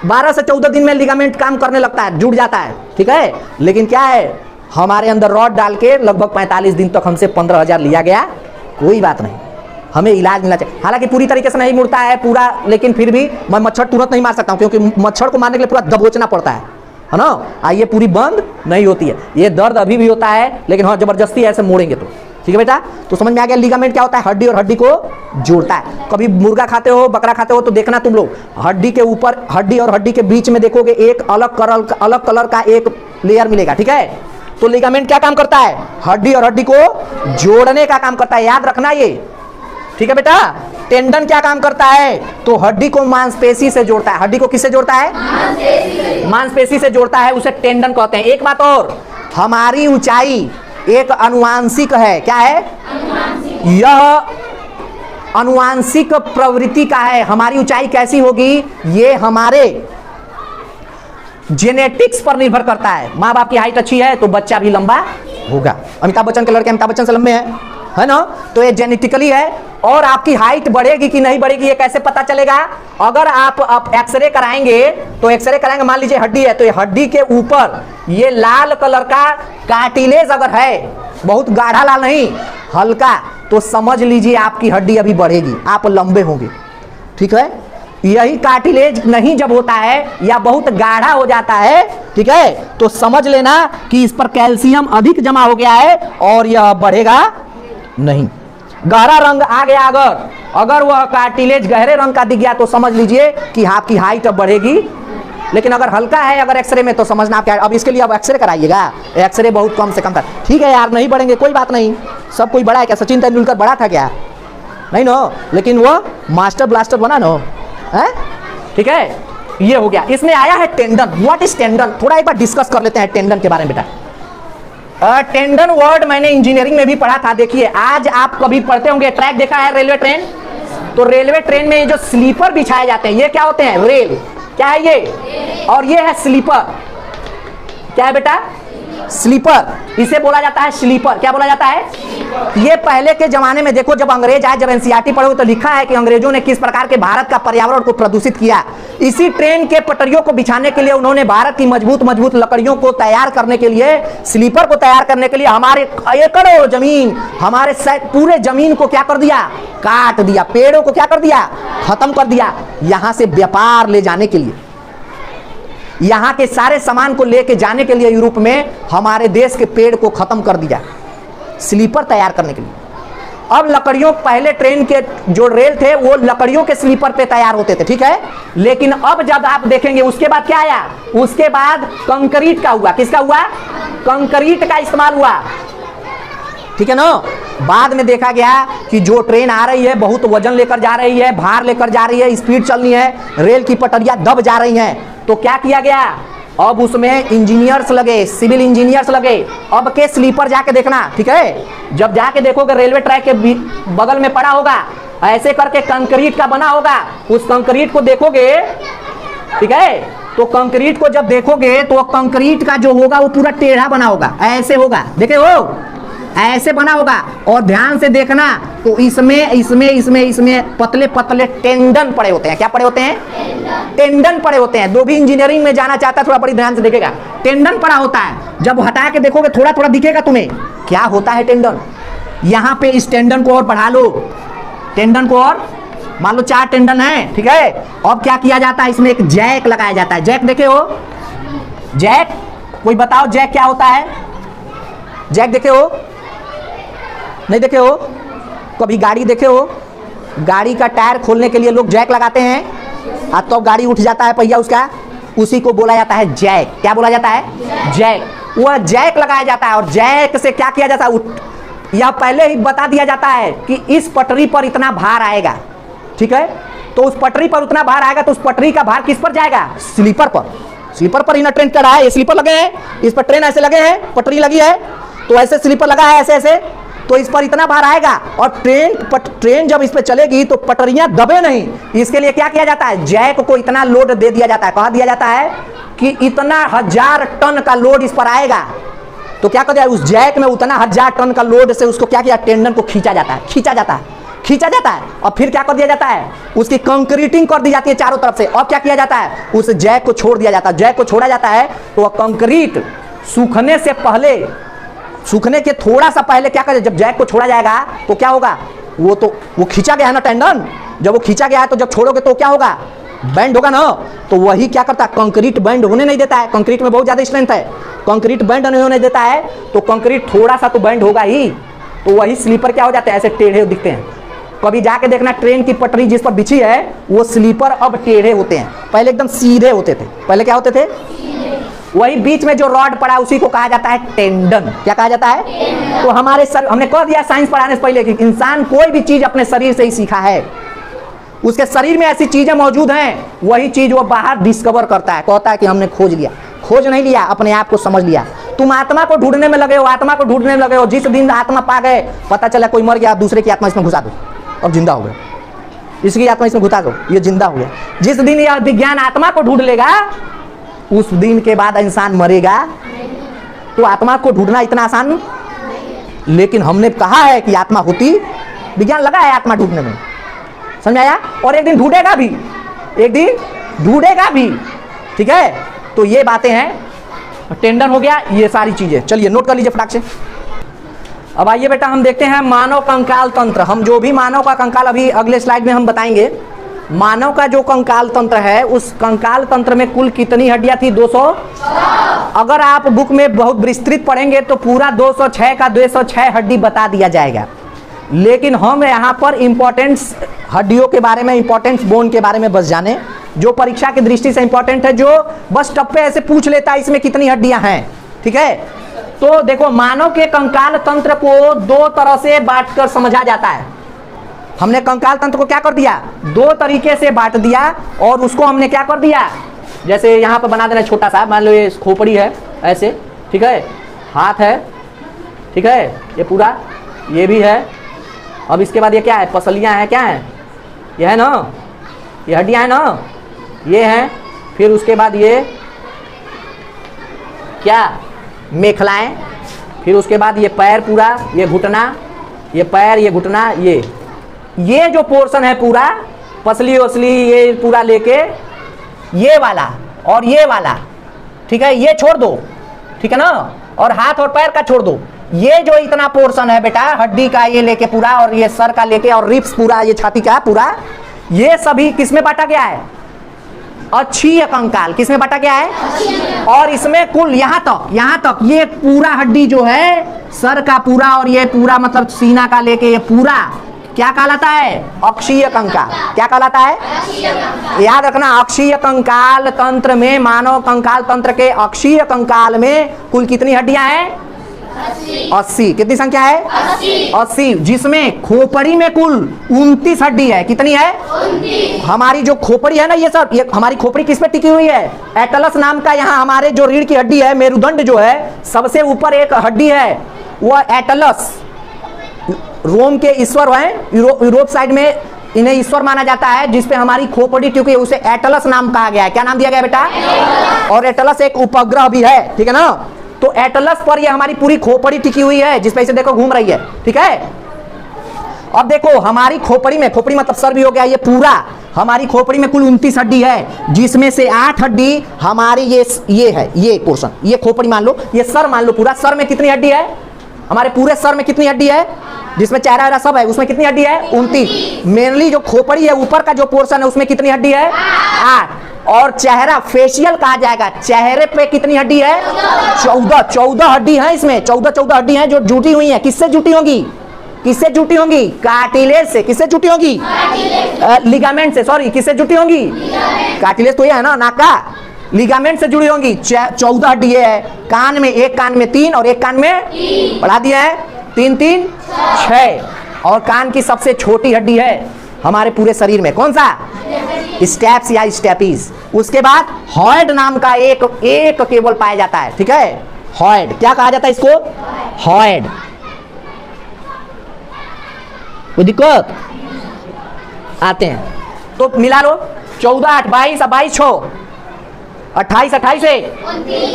12 से 14 दिन में लिगामेंट काम करने लगता है, जुड़ जाता है, ठीक है। लेकिन क्या है, हमारे अंदर रॉड डाल के लगभग 45 दिन तक हमसे 15,000 लिया गया, कोई बात नहीं, हमें इलाज मिलना चाहिए। हालांकि पूरी तरीके से नहीं मुड़ता है पूरा, लेकिन फिर भी मैं मच्छर तुरंत नहीं मार सकता हूं, क्योंकि मच्छर को मारने के लिए पूरा दबोचना पड़ता है ना, ये पूरी बंद नहीं होती है। ये दर्द अभी भी होता है, लेकिन हाँ जबरदस्ती ऐसे मोड़ेंगे तो, ठीक है बेटा। तो समझ में आ गया लिगामेंट क्या होता है, हड्डी और हड्डी को जोड़ता है। कभी मुर्गा खाते हो, बकरा खाते हो तो देखना तुम लोग, हड्डी के ऊपर, हड्डी और हड्डी के बीच में देखोगे एक अलग कलर का एक लेयर मिलेगा, ठीक है। तो लिगामेंट क्या काम करता है, हड्डी और हड्डी को जोड़ने का काम करता है, याद रखना ये, ठीक है बेटा। टेंडन क्या काम करता है, तो हड्डी को मांसपेशी से जोड़ता है। हड्डी को किससे जोड़ता है, मांसपेशी से जोड़ता है, उसे टेंडन कहते हैं। एक बात और, हमारी ऊंचाई एक अनुवांशिक है, क्या है, यह अनुवांशिक प्रवृत्ति का है। हमारी ऊंचाई कैसी होगी, ये हमारे जेनेटिक्स पर निर्भर करता है। माँ बाप की हाइट अच्छी है तो बच्चा भी लंबा होगा। अमिताभ बच्चन के लड़के अमिताभ बच्चन से लंबे हैं, है ना, तो ये जेनेटिकली है। और आपकी हाइट बढ़ेगी कि नहीं बढ़ेगी ये कैसे पता चलेगा, अगर आप एक्सरे कराएंगे, तो एक्सरे कराएंगे, मान लीजिए हड्डी है, तो ये हड्डी के ऊपर ये लाल कलर का कार्टिलेज अगर है, बहुत गाढ़ा लाल नहीं, हल्का, तो समझ लीजिए आपकी हड्डी अभी बढ़ेगी, आप लंबे होंगे, ठीक है। यही कार्टिलेज नहीं जब होता है या बहुत गाढ़ा हो जाता है, ठीक है, तो समझ लेना कि इस पर कैल्शियम अधिक जमा हो गया है और यह बढ़ेगा नहीं। गहरा रंग आ गया अगर वह कार्टिलेज गहरे रंग का दिख गया तो समझ लीजिए कि आपकी हाइट अब बढ़ेगी। लेकिन अगर हल्का है अगर एक्सरे में, तो समझना आप क्या, अब इसके लिए अब एक्सरे कराइएगा, एक्सरे बहुत कम से कम था, ठीक है यार, नहीं बढ़ेंगे कोई बात नहीं, सब कोई बड़ा है क्या, सचिन तेंदुलकर बड़ा था क्या, नहीं नो, लेकिन वह मास्टर ब्लास्टर बना नो, है, ठीक है। ये हो गया, इसमें आया है टेंडन। व्हाट इज टेंडन, थोड़ा एक बार डिस्कस कर लेते हैं टेंडन के बारे में बेटा। टेंडन वर्ड मैंने इंजीनियरिंग में भी पढ़ा था। देखिए आज आप कभी पढ़ते होंगे, ट्रैक देखा है रेलवे ट्रेन, तो रेलवे ट्रेन में जो स्लीपर बिछाए जाते हैं ये क्या होते हैं, रेल, क्या है ये, और ये है स्लीपर, क्या है बेटा, स्लीपर, इसे बोला जाता है स्लीपर। क्या बोला जाता है, ये पहले के जमाने में देखो, जब अंग्रेज आए, जब एनसीईआरटी पढ़ो तो लिखा है कि अंग्रेजों ने किस प्रकार के भारत का पर्यावरण को प्रदूषित किया। इसी ट्रेन के पटरियों को बिछाने के लिए उन्होंने भारत की मजबूत लकड़ियों को तैयार करने के लिए, स्लीपर को तैयार करने के लिए हमारे एकड़ों जमीन, हमारे पूरे जमीन को क्या कर दिया, काट दिया, पेड़ों को क्या कर दिया, खत्म कर दिया, यहां से व्यापार ले जाने के लिए, यहां के सारे सामान को लेके जाने के लिए यूरोप में हमारे देश के पेड़ को खत्म कर दिया स्लीपर तैयार करने के लिए। अब लकड़ियों, पहले ट्रेन के जो रेल थे वो लकड़ियों के स्लीपर पे तैयार होते थे, ठीक है। लेकिन अब जब आप देखेंगे उसके बाद क्या आया, उसके बाद कंक्रीट का हुआ, किसका हुआ, कंक्रीट का इस्तेमाल हुआ, ठीक है ना। बाद में देखा गया कि जो ट्रेन आ रही है बहुत वजन लेकर जा रही है, भार लेकर जा रही है, स्पीड चलनी है, रेल की पटरियां दब जा रही हैं, तो क्या किया गया, अब उसमें इंजीनियर्स लगे, सिविल इंजीनियर्स लगे। अब के स्लीपर जाके देखना, ठीक है, जब जाके देखोगे रेलवे ट्रैक के बगल में पड़ा होगा, ऐसे करके कंक्रीट का बना होगा, उस कंक्रीट को देखोगे, ठीक है, तो कंक्रीट को जब देखोगे तो कंक्रीट का जो होगा वो पूरा टेढ़ा बना होगा, ऐसे होगा, देखे हो, ऐसे बना होगा। और ध्यान से देखना तो इसमें पतले पतले टेंडन पड़े होते हैं। क्या पड़े होते हैं? टेंडन पड़े होते हैं। जो भी इंजीनियरिंग में जाना चाहता है थोड़ा बड़ी ध्यान से देखेगा, टेंडन पड़ा होता है। जब हटा के देखोगे थोड़ा थोड़ा दिखेगा तुम्हें क्या होता है टेंडन। यहाँ पे इस टेंडन को और बढ़ा लो, टेंडन को और मान लो 4 टेंडन है, ठीक है। अब क्या किया जाता है, इसमें एक जैक लगाया जाता है। जैक देखे हो? जैक, कोई बताओ जैक क्या होता है? जैक देखे हो? नहीं देखे हो? कभी गाड़ी देखे हो? गाड़ी का टायर खोलने के लिए लोग जैक लगाते हैं, तो गाड़ी उठ जाता है पहिया उसका, उसी को बोला जाता है जैक। क्या बोला जाता है? जैक। वह जैक लगाया जाता है। और जैक से क्या किया जाता है, यह पहले ही बता दिया जाता है कि इस पटरी पर इतना भार आएगा, ठीक है। तो उस पटरी पर उतना भार आएगा, तो उस पटरी का भार किस पर जाएगा? स्लीपर पर। स्लीपर पर ही ना ट्रेन चल रहा है, ये स्लीपर लगे हैं, इस पर ट्रेन ऐसे लगे हैं, पटरी लगी है, तो ऐसे स्लीपर लगा है, ऐसे ऐसे, तो इस पर इतना भार आएगा। और ट्रेन जब इस पर चलेगी तो पटरियां दबे नहीं, इसके लिए क्या किया जाता है, जैक को इतना लोड दे दिया जाता है। कहा दिया जाता है कि इतना 1000 टन का लोड इस पर आएगा, तो क्या कर दिया, उस जैक में उतना 1000 टन का लोड से उसको क्या किया, टेंडन को खींचा जाता है, खींचा जाता है। और फिर क्या कर दिया जाता है, उसकी कंक्रीटिंग कर दी जाती है चारों तरफ से। और क्या किया जाता है, उस जैक को छोड़ दिया जाता है। जैक को छोड़ा जाता है तो वह कंक्रीट सूखने से पहले, सूखने के थोड़ा सा पहले क्या करें, जब जैक को छोड़ा जाएगा तो क्या होगा, वो खींचा गया है ना टेंडन, जब वो खींचा गया है तो जब छोड़ोगे तो क्या होगा, बैंड होगा ना। तो वही क्या करता है, कंक्रीट बैंड होने नहीं देता है। कंक्रीट में बहुत ज्यादा स्ट्रेंथ है, कंक्रीट बैंड नहीं होने देता है, तो कंक्रीट थोड़ा सा तो बैंड होगा ही। तो वही स्लीपर क्या हो जाते हैं, ऐसे टेढ़े दिखते हैं। कभी जाके देखना, ट्रेन की पटरी जिस पर बिछी है वो स्लीपर अब टेढ़े होते हैं, पहले एकदम सीधे होते थे। पहले क्या होते थे, वही बीच में जो रॉड पड़ा उसी को कहा जाता है टेंडन। क्या कहा जाता है? तो हमारे हमने कह दिया साइंस पढ़ाने से पहले कि इंसान कोई भी चीज अपने शरीर से ही सीखा है। उसके शरीर में ऐसी चीजें मौजूद हैं, वही चीज वो बाहर डिस्कवर करता है, कहता है कि हमने खोज लिया। खोज नहीं लिया, अपने आप को समझ लिया। तुम आत्मा को ढूंढने में लगे हो, आत्मा को ढूंढने में लगे हो। जिस दिन आत्मा पा गए, पता चला कोई मर गया, दूसरे की आत्मा इसमें घुसा दो, अब जिंदा हो गया, इसकी आत्मा इसमें घुसा दो, ये जिंदा हो गया। जिस दिन यह विज्ञान आत्मा को ढूंढ लेगा, उस दिन के बाद इंसान मरेगा। तो आत्मा को ढूंढना इतना आसान, लेकिन हमने कहा है कि आत्मा होती, विज्ञान लगा है आत्मा ढूंढने में, समझ आया। और एक दिन ढूंढेगा भी, एक दिन ढूंढेगा भी, ठीक है। तो ये बातें हैं, टेंडन हो गया, ये सारी चीजें। चलिए नोट कर लीजिए फटाक से। अब आइए बेटा हम देखते हैं मानव कंकाल तंत्र। हम जो भी मानव का कंकाल अभी अगले स्लाइड में हम बताएंगे। मानव का जो कंकाल तंत्र है, उस कंकाल तंत्र में कुल कितनी हड्डियां थी? 200। अगर आप बुक में बहुत विस्तृत पढ़ेंगे तो पूरा 206 का 206 हड्डी बता दिया जाएगा, लेकिन हम यहाँ पर इंपॉर्टेंस हड्डियों के बारे में, इंपॉर्टेंस बोन के बारे में बस जाने, जो परीक्षा की दृष्टि से इंपॉर्टेंट है, जो बस टप्पे ऐसे पूछ लेता है इसमें कितनी हड्डियां हैं, ठीक है। तो देखो, मानव के कंकाल तंत्र को 2 तरह से बांटकर समझा जाता है। हमने कंकाल तंत्र को क्या कर दिया, 2 तरीके से बांट दिया। और उसको हमने क्या कर दिया, जैसे यहाँ पर बना देना छोटा सा, मान लो ये खोपड़ी है ऐसे, ठीक है, हाथ है, ठीक है, ये पूरा, ये भी है। अब इसके बाद ये क्या है, पसलियाँ हैं, क्या है, ये है ना, ये हड्डियाँ हैं ना, ये हैं। फिर उसके बाद ये क्या, मेखलाएं। फिर उसके बाद ये पैर पूरा, ये घुटना, ये पैर, ये घुटना, ये जो पोर्शन है पूरा, पसली वसली ये पूरा लेके, ये वाला और ये वाला, ठीक है, ये छोड़ दो, ठीक है ना। और हाथ और पैर का छोड़ दो। ये जो इतना पोर्शन है बेटा हड्डी का, ये लेके पूरा, और ये सर का लेके, और रिब्स पूरा, ये छाती का पूरा, ये सभी किसमें बांटा गया है, अक्षीय कंकाल। किसमें बांटा गया है, और इसमें कुल यहाँ तक ये पूरा हड्डी जो है, सर का पूरा और ये पूरा, मतलब सीना का लेके ये पूरा क्या कहलाता है, अक्षीय कंकाल। क्या कहलाता है, याद रखना, अक्षीय कंकाल तंत्र में, मानव कंकाल तंत्र के अक्षीय कंकाल में कुल कितनी हड्डियां हैं, 80। कितनी संख्या है? 80, जिसमें खोपड़ी में कुल 29 हड्डी है। कितनी है? 29। हमारी जो खोपड़ी है ना, ये सब, ये हमारी खोपड़ी किस पे टिकी हुई है? एटलस नाम का यहाँ हमारे जो रीढ़ की हड्डी है, मेरुदंड जो है, सबसे ऊपर एक हड्डी है, वह एटलस। रोम के ईश्वर है, यूरोप साइड में इन्हें ईश्वर माना जाता है, जिसपे हमारी खोपड़ी टिकी है, उसे एटलस नाम कहा गया है। क्या नाम दिया गया बेटा? और एटलस एक उपग्रह भी है, ठीक है ना। तो एटलस पर ये हमारी पूरी खोपड़ी टिकी हुई है, जिसपे इसे देखो घूम रही है, ठीक है। अब देखो हमारी खोपड़ी में, खोपड़ी मतलब सर भी हो गया, ये पूरा हमारी खोपड़ी में कुल 29 हड्डी है, जिसमें से 8 हड्डी हमारी ये है, ये पोर्शन, ये खोपड़ी मान लो, ये सर मान लो पूरा। सर में कितनी हड्डी है? हमारे पूरे सर में कितनी हड्डी है? जिसमें चेहरा वेरा सब है, उसमें कितनी हड्डी है? 29। मेनली जो खोपड़ी है, ऊपर का जो पोर्शन है, उसमें कितनी हड्डी है? 8। और चेहरा, फेशियल कहा जाएगा, चेहरे पे कितनी हड्डी है? 14 हड्डी है इसमें। 14 हड्डी है जो जुटी हुई है। किससे जुटी होंगी? किससे जुटी होंगी? कार्टिलेज से। किससे जुटी होंगी? लिगामेंट से, सॉरी, किससे जुटी होंगी? कार्टिलेज तो ये है ना, नाक का, लिगामेंट से जुड़ी होंगी। 14 हड्डी है। कान में, एक कान में 3 और एक कान में बढ़ा दिया है 3 3 6। और कान की सबसे छोटी हड्डी है हमारे पूरे शरीर में, कौन सा? स्टेप्स या स्टेपीज। उसके बाद हॉइड नाम का एक केबल पाया जाता है, ठीक है। हॉइड, क्या कहा जाता है इसको? हॉइड। कोई दिक्कत? आते हैं तो मिला लो। 14 8 22 22 6 28 28 से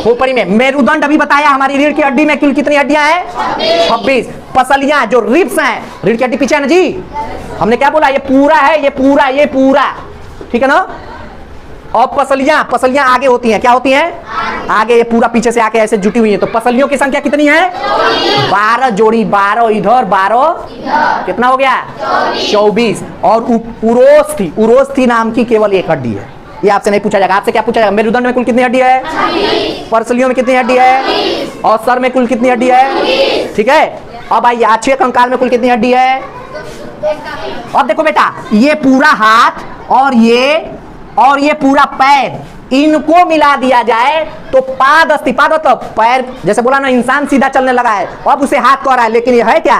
खोपड़ी में। मेरुदंड अभी बताया, हमारी रीढ़ की हड्डी में कुल कितनी हड्डियां हैं? 26। पसलियां जो रिब्स हैं, रीढ़ की हड्डी पीछे है ना जी, हमने क्या बोला? ये पूरा है, ये पूरा, ठीक है ना। और पसलियां आगे होती हैं, क्या होती हैं? आगे। ये पूरा पीछे से आके ऐसे जुटी हुई है। तो पसलियों की संख्या कितनी है? 12 जोड़ी, 12 इधर 12 कितना हो गया? 24। और उरोस्थी नाम की केवल एक हड्डी है। ये आपसे नहीं पूछा जाएगा। आपसे क्या पूछा जाएगा? मेरुदंड में कुल कितनी हड्डी है? 20। पसलियों में कितनी हड्डी है? 20। और सर में कुल कितनी हड्डी है? 20। ठीक है। अब आइए, आछे कंकाल में कुल कितनी हड्डी है? अब देखो बेटा, ये पूरा हाथ और ये पूरा पैर, इनको मिला दिया जाए तो पाद मतलब पैर, जैसे बोला ना, इंसान सीधा चलने लगा है, अब उसे हाथ कह रहा है, लेकिन ये है क्या?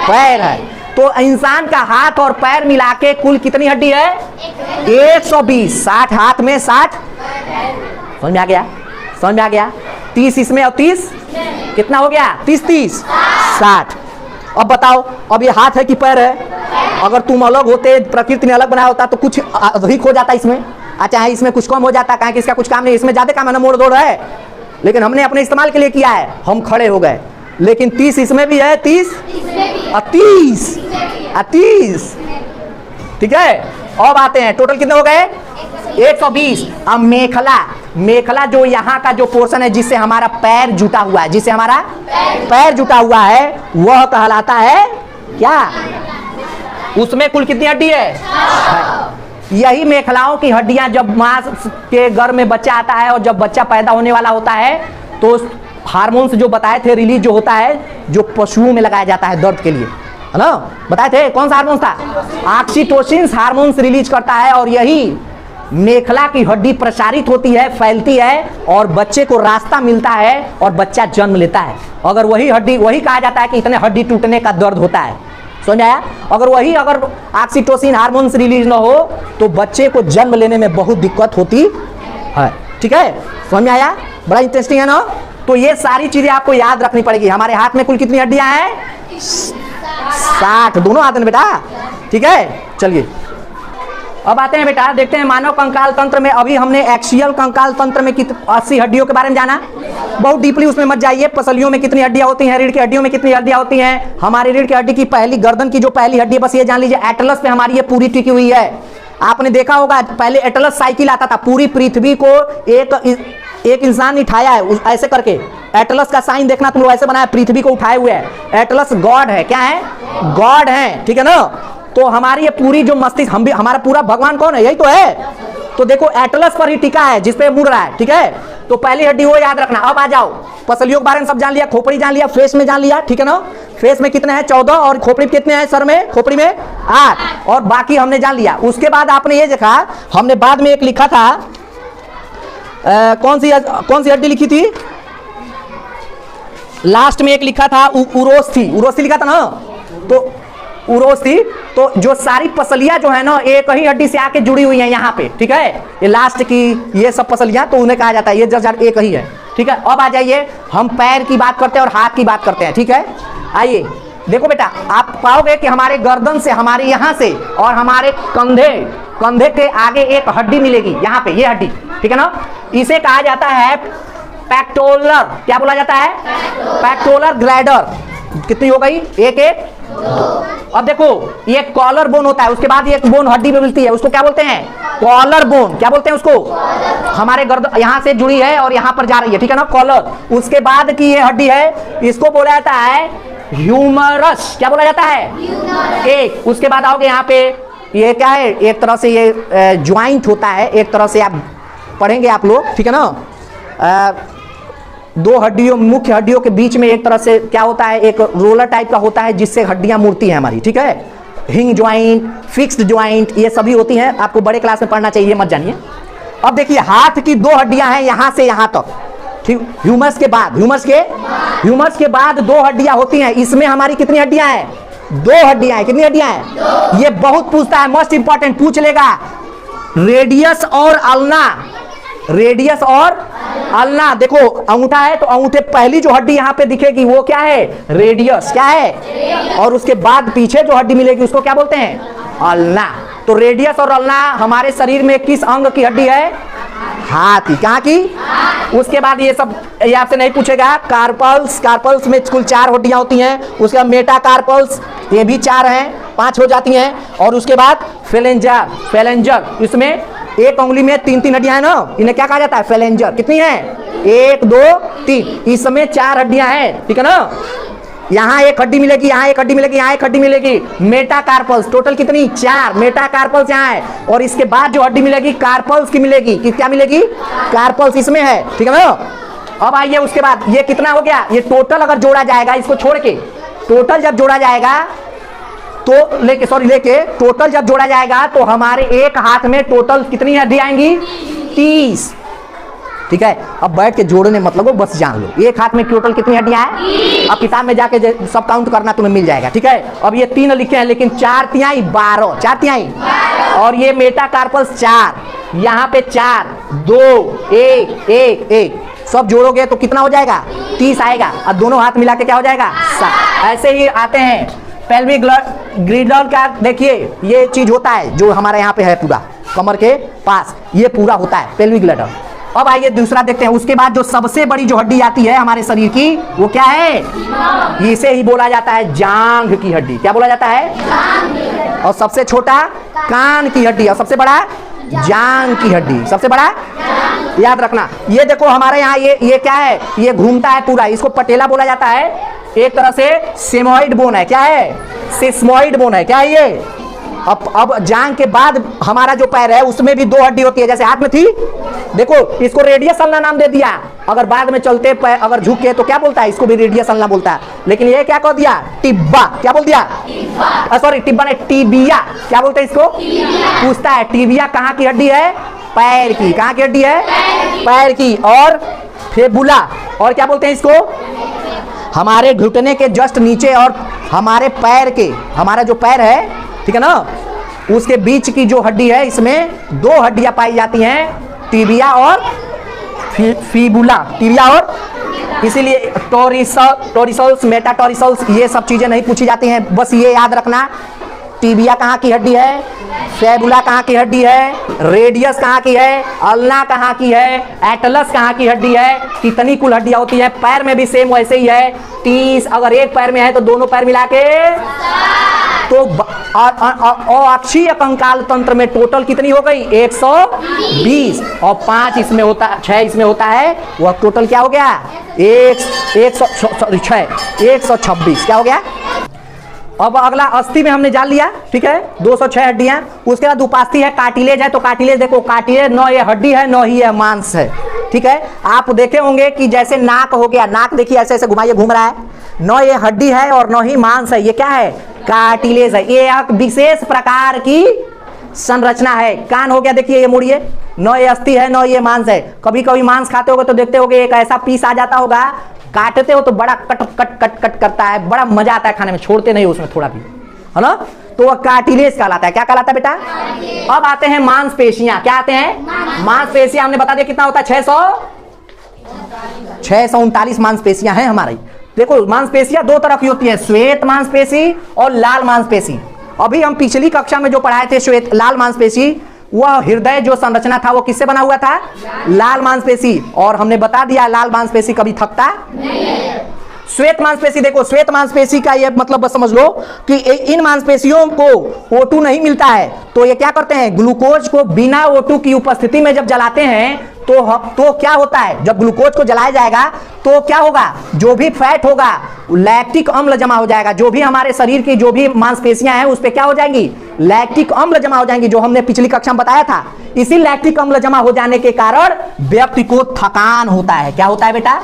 पैर है। तो इंसान का हाथ और पैर मिला के कुल कितनी हड्डी है? 120। 60 हाथ में 60, समझ में आ गया? समझ में आ गया? 30 इसमें और 30 कितना हो गया? 30 60। अब बताओ, अब ये हाथ है कि पैर है? अगर तुम अलग होते, प्रकृति ने अलग बनाया होता, तो कुछ अधिक हो जाता इसमें, चाहे इसमें कुछ कम हो जाता, कहें कि इसका कुछ काम नहीं, इसमें ज्यादा काम है ना, मोड़ दौड़ है, लेकिन हमने अपने इस्तेमाल के लिए किया है, हम खड़े हो गए। लेकिन 30 इसमें भी है, 30 30, ठीक है। अब आते हैं, टोटल कितने हो गए? 120। अब मेखला जो यहाँ का जो पोर्शन है, जिससे हमारा पैर जुटा हुआ है, जिससे हमारा पैर जुटा हुआ है, वह कहलाता है क्या? उसमें कुल कितनी हड्डी है? यही मेखलाओं की हड्डियां, जब माँ के गर्भ में बच्चा आता है और जब बच्चा पैदा होने वाला होता है, तो हार्मोन्स जो बताए थे रिलीज जो होता है, जो पशुओं में लगाया जाता है दर्द के लिए, है ना, बताए थे, कौन सा हार्मोन था? ऑक्सीटोसिन हार्मोन्स रिलीज करता है, और यही मेखला की हड्डी प्रसारित होती है, फैलती है, और बच्चे को रास्ता मिलता है और बच्चा जन्म लेता है। अगर वही हड्डी, वही कहा जाता है कि इतने हड्डी टूटने का दर्द होता है, समझ आया? अगर ऑक्सीटोसिन हार्मोन्स रिलीज ना हो तो बच्चे को जन्म लेने में बहुत दिक्कत होती है, ठीक है, समझ में आया? बड़ा इंटरेस्टिंग है ना। तो ये सारी चीजें आपको याद रखनी पड़ेगी। हमारे हाथ में कुल कितनी हड्डियां हैं? 60, दोनों हाथ में बेटा, ठीक है। चलिए अब आते हैं बेटा, देखते हैं मानव कंकाल तंत्र में। अभी हमने एक्सियल कंकाल तंत्र में 80 हड्डियों के बारे में जाना, बहुत डीपली उसमें मत जाइए। पसलियों में कितनी हड्डियां होती हैं, रीढ़ की हड्डियों में कितनी हड्डियां होती हैं। हमारी रीढ़ की हड्डी की पहली, गर्दन की जो पहली हड्डी, बस ये जान लीजिए, एटलस पे हमारी ये पूरी टिकी हुई है। आपने देखा होगा पहले एटलस साइकिल आता था, पूरी पृथ्वी को एक इंसान उठाया है ऐसे करके, एटलस का साइन देखना तुम लोग, ऐसे बनाया, पृथ्वी को उठाए हुए है। एटलस गॉड है, क्या है? गॉड है, ठीक है ना। तो हमारी ये पूरी जो मस्तिष्क, हम भी, हमारा पूरा भगवान कौन है? यही तो है। तो देखो एटलस पर ही टिका है, जिसपे मुड़ रहा है, ठीक है। तो पहली हड्डी वो याद रखना। अब आ जाओ, पसलियों के बारे में सब जान लिया, खोपड़ी जान लिया, फेस में जान लिया, ठीक है ना। फेस में कितने हैं? 14, और खोपड़ी कितने हैं? सर में, खोपड़ी में 8, और बाकी हमने जान लिया। उसके बाद आपने ये देखा, हमने बाद में एक लिखा था, कौन सी हड्डी लिखी थी? लास्ट में एक लिखा था उरोस्थी, उरोस्थी लिखा था ना, तो उरोस्थी, तो जो सारी पसलियां जो है ना एक ही हड्डी से आके जुड़ी हुई हैं यहाँ पे, ठीक है, ये लास्ट की ये सब पसलियां, तो उन्हें कहा जाता है ये जस्ट एक ही है, ठीक है। अब आ जाइए, हम पैर की बात करते हैं और हाथ की बात करते हैं, ठीक है। आइए देखो बेटा, आप पाओगे कि हमारे गर्दन से, हमारे यहाँ से और हमारे कंधे के आगे एक हड्डी मिलेगी, यहाँ पे ये हड्डी, ठीक है ना, इसे कहा जाता है पेक्टोरल, क्या बोला जाता है, पेक्टोरल ग्लैडर। कितनी हो गई, एक एक, अब देखो ये कॉलर बोन होता है, उसके बाद एक बोन हड्डी में मिलती है, उसको क्या बोलते हैं, कॉलर बोन, क्या बोलते हैं उसको, हमारे गर्दन यहाँ से जुड़ी है और यहाँ पर जा रही है, ठीक है ना, कॉलर। उसके बाद की ये हड्डी है, इसको बोला जाता है ह्यूमरस, क्या बोला जाता है, एक। उसके बाद आओगे यहाँ पे, ये क्या है, एक तरह से ये ज्वाइंट होता है, एक तरह से आप पढ़ेंगे आप लोग, ठीक है ना, दो हड्डियों, मुख्य हड्डियों के बीच में एक तरह से क्या होता है, एक रोलर टाइप का होता है जिससे हड्डियां मुड़ती हैं हमारी, ठीक है। हिंग ज्वाइंट, फिक्स्ड ज्वाइंट, ये सभी होती हैं, आपको बड़े क्लास में पढ़ना चाहिए, मत जानिए। अब देखिए हाथ की दो हड्डियां हैं यहाँ से यहाँ तक, ठीक, ह्यूमरस के बाद, ह्यूमरस के बाद दो हड्डियां होती हैं, इसमें हमारी कितनी हड्डियां हैं, दो हड्डियां हैं, कितनी हड्डियां हैं, ये बहुत पूछता है, मोस्ट इंपॉर्टेंट पूछ लेगा, रेडियस और अल्ना, रेडियस और अल्ना। देखो अंगूठा है तो अंगूठे पहली जो हड्डी यहाँ पे दिखेगी वो क्या है, रेडियस, क्या है, और उसके बाद पीछे जो हड्डी मिलेगी उसको क्या बोलते हैं, अल्ना। तो रेडियस और अल्ना हमारे शरीर में किस अंग की हड्डी है, हाथ की, कहाँ की, उसके बाद ये सब ये आपसे नहीं पूछेगा, कार्पल्स, कार्पल्स में कुल 4 हड्डियां होती हैं, उसके बाद मेटाकार्पल्स, ये भी 4 हैं, 5 हो जाती हैं, और उसके बाद फेलेंजर, फेलेंजर, इसमें एक उंगली में 3-3 हड्डियां हैं ना, इन्हें क्या कहा जाता है, फेलेंजर। कितनी है, 1 2 3, इसमें 4 हड्डियां हैं, ठीक है ना, यहाँ एक हड्डी मिलेगी, यहाँ एक हड्डी मिलेगी, यहाँ एक हड्डी मिलेगी, मेटाकार्पल्स, टोटल कितनी, 4 मेटाकार्पल्स यहाँ है, और इसके बाद जो हड्डी मिलेगी कार्पल्स की मिलेगी, कि क्या मिलेगी, कार्पल्स इसमें है, ठीक है ना। अब आइए उसके बाद ये कितना हो गया, ये टोटल अगर जोड़ा जाएगा, इसको छोड़ के टोटल जब जोड़ा जाएगा तो लेके टोटल जब जोड़ा जाएगा तो हमारे एक हाथ में टोटल कितनी हड्डी आएंगी, 30, ठीक है। अब बैठ के जोड़ने मतलब बस जान लो, एक हाथ में टोटल कितनी हड्डियां हैं, अब किताब में जाके सब काउंट करना तुम्हें मिल जाएगा, ठीक है। अब ये 3 लिखे हैं, लेकिन 4 तिहाई 12, 4 तिहाई, और ये मेटाकार्पल्स 4, यहाँ पे 4 2 1 1 1, सब जोड़ोगे तो कितना हो जाएगा, 30 आएगा, और दोनों हाथ मिला के क्या हो जाएगा, 7। ऐसे ही आते हैं पेल्विक ग्रिडल का, देखिए ये चीज होता है जो हमारे यहाँ पे है, पूरा कमर के पास ये पूरा होता है पेल्विक ग्रिडल। अब आइए दूसरा देखते हैं, उसके बाद जो सबसे बड़ी जो हड्डी आती है हमारे शरीर की वो क्या है, इसे ही बोला जाता है जांघ की हड्डी, क्या बोला जाता है, और सबसे छोटा कान की हड्डी, और सबसे बड़ा जांघ की हड्डी, सबसे बड़ा याद रखना। ये देखो हमारे यहाँ ये क्या है, ये घूमता है पूरा, इसको पटेला बोला जाता है, एक तरह से सेमोइड बोन है, क्या है, सिस्मोइड बोन है, क्या है ये। अब जांघ के बाद हमारा जो पैर है उसमें भी 2 हड्डी होती है, जैसे हाथ में थी, देखो इसको रेडियस अल्ना नाम दे दिया, अगर बाद में चलते पैर अगर झुके तो क्या बोलता है, इसको भी रेडियस अल्ना बोलता है, लेकिन ये क्या कह दिया, टिब्बा, क्या बोल दिया, सॉरी टिब्बा नहीं, टीबिया, क्या बोलते हैं इसको, पूछता है टीबिया कहाँ की हड्डी है, पैर की, कहाँ की हड्डी है, पैर की, और फेबुला, और क्या बोलते हैं इसको, हमारे घुटने के जस्ट नीचे और हमारे पैर के, हमारा जो पैर है, ठीक है ना, उसके बीच की जो हड्डी है, इसमें 2 हड्डियां पाई जाती हैं, टिबिया और फीबुला, टिबिया और, इसीलिए टोरिसल्स, मेटाटोरिसल्स, ये सब चीजें नहीं पूछी जाती हैं, बस ये याद रखना, टिबिया कहाँ की हड्डी है, फेबुला कहाँ की हड्डी है, रेडियस कहाँ की है, अल्ना कहाँ की है, एटलस कहाँ की हड्डी है, कितनी कुल हड्डियां होती है। पैर में भी सेम वैसे ही है, 30, अगर एक पैर में है तो दोनों पैर मिला के तो अक्षीय कंकाल तंत्र में टोटल कितनी हो गई, 120, और 5 इसमें होता है, 6 इसमें होता है, वह टोटल क्या हो गया, 126, क्या हो गया। अब अगला अस्थि में हमने जान लिया, ठीक है, 206 हड्डियां। उसके बाद उपास्थि है, कार्टिलेज है, तो कार्टिलेज देखो, कार्टिलेज न ये हड्डी है न ही ये मांस है, ठीक है। आप देखे होंगे कि जैसे नाक हो गया, नाक देखिए ऐसे ऐसे घुमाइए, घूम रहा है, न ये हड्डी है और न ही मांस है, ये क्या है, कार्टिलेज है। ये एक विशेष प्रकार की संरचना है। कान हो गया, देखिए ये मुड़िए, 9 ये अस्थि है, 9 ये मांस है। कभी कभी मांस खाते होगे तो देखते होगे एक ऐसा पीस आ जाता होगा, काटते हो तो बड़ा कट कट कट कट करता है, बड़ा मजा आता है खाने में, छोड़ते नहीं उसमें थोड़ा भी, है ना। तो वह कार्टिलेज कहलाता है। क्या कहलाता है बेटा? अब आते हैं मांसपेशियां। क्या आते हैं? मांसपेशियां। हमने बता दिया कितना होता है, 639 मांसपेशियां हैं हमारी। देखो मांसपेशियां दो तरह की होती है, श्वेत मांसपेशी और लाल मांसपेशी। अभी हम पिछली कक्षा में जो पढ़ाए थे श्वेत लाल मांसपेशी, वह हृदय जो संरचना था वो किससे बना हुआ था? लाल मांसपेशी। और हमने बता दिया लाल मांसपेशी कभी थकता नहीं। श्वेत मांसपेशी, देखो श्वेत मांसपेशी का ये मतलब बस समझ लो कि इन मांसपेशियों को O2 नहीं मिलता है, तो ये क्या करते हैं, ग्लूकोज को बिना O2 की उपस्थिति में जब जलाते हैं तो क्या होता है, जब ग्लूकोज को जलाया जाएगा तो क्या होगा, जो भी फैट होगा लैक्टिक अम्ल जमा हो जाएगा। जो भी हमारे शरीर की जो भी मांसपेशियां हैं उस पे क्या हो जाएंगी, लैक्टिक अम्ल जमा हो जाएंगी, जो हमने पिछली कक्षा में बताया था। इसी लैक्टिक अम्ल जमा हो जाने के कारण व्यक्ति को थकान होता है। क्या होता है बेटा?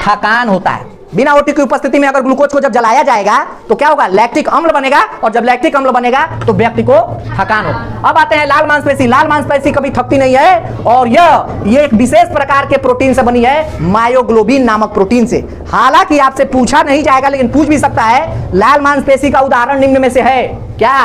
थकान होता है। बिना O2 की उपस्थिति में अगर ग्लूकोज को जब जलाया जाएगा तो क्या होगा, लैक्टिक अम्ल बनेगा, और जब लैक्टिक अम्ल बनेगा तो व्यक्ति को थकान होगा। अब आते हैं लाल मांसपेशी। लाल मांसपेशी कभी थकती नहीं है, और ये एक विशेष प्रकार के प्रोटीन से बनी है, मायोग्लोबिन नामक प्रोटीन से। हालांकि आपसे पूछा नहीं जाएगा लेकिन पूछ भी सकता है, लाल मांसपेशी का उदाहरण निम्न में से है क्या?